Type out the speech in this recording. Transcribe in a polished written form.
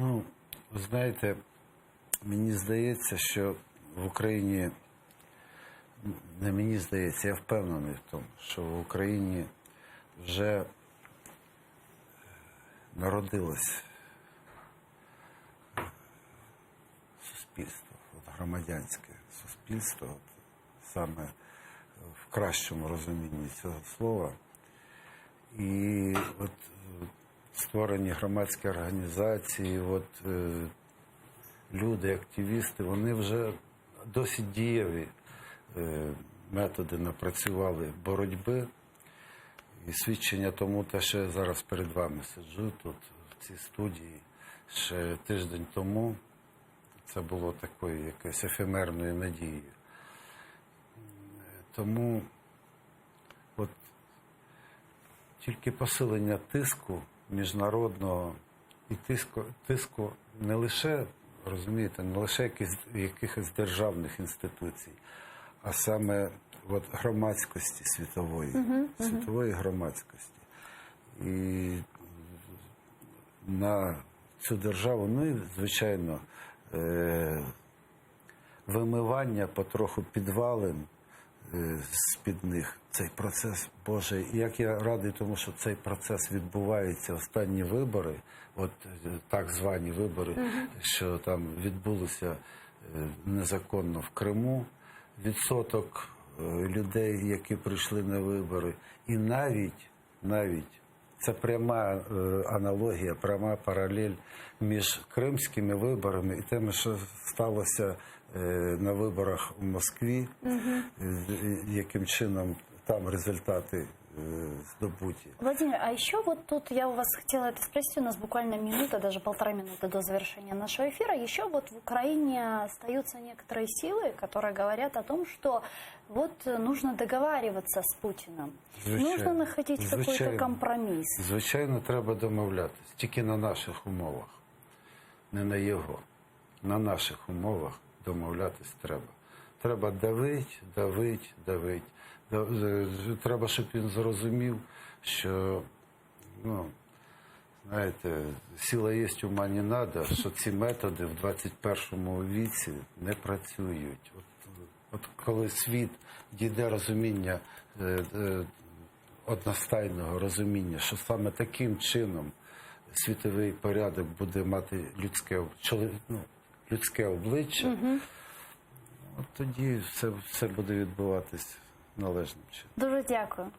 Ну, ви знаєте, мені здається, що в Україні, не мені здається, я впевнений в тому, що в Україні вже народилось суспільство, громадянське суспільство, саме в кращому розумінні цього слова. І от створені громадські організації, люди, активісти, вони вже досить дієві методи напрацювали боротьби. І свідчення тому те, що я зараз перед вами сиджу тут, в цій студії, ще тиждень тому, це було такою якоюсь ефемерною надією. Тому от тільки посилення тиску міжнародного і тиску не лише, розумієте, не лише якихось державних інституцій, а саме громадськості світової громадськості. І на цю державу, ну і, звичайно, вимивання потроху підвалин з-під них, цей процес, Боже, і як я радий тому, що цей процес відбувається, останні вибори, так звані вибори, що там відбулося незаконно в Криму, відсоток людей, які прийшли на вибори, і навіть це пряма аналогія, пряма паралель між кримськими виборами і тим, що сталося на виборах у Москві, яким чином там результати здобуті. Владимир, а еще вот тут я у вас хотела это спросить, у нас буквально минута, даже 1,5 минуты до завершения нашего эфира. Еще вот в Украине остаются некоторые силы, которые говорят о том, что вот нужно договариваться с Путиным. Звичайно. Нужно находить какой-то компромисс. Звичайно, треба домовлятися. Тільки на наших умовах, не на його. На наших умовах домовлятись треба. Треба давить. Треба, щоб він зрозумів, що, знаєте, сила є, ума не надо, що ці методи в 21 віці не працюють. От коли світ дійде розуміння, одностайного розуміння, що саме таким чином світовий порядок буде мати людське обличчя, от тоді все буде відбуватись належним чином. Дуже дякую.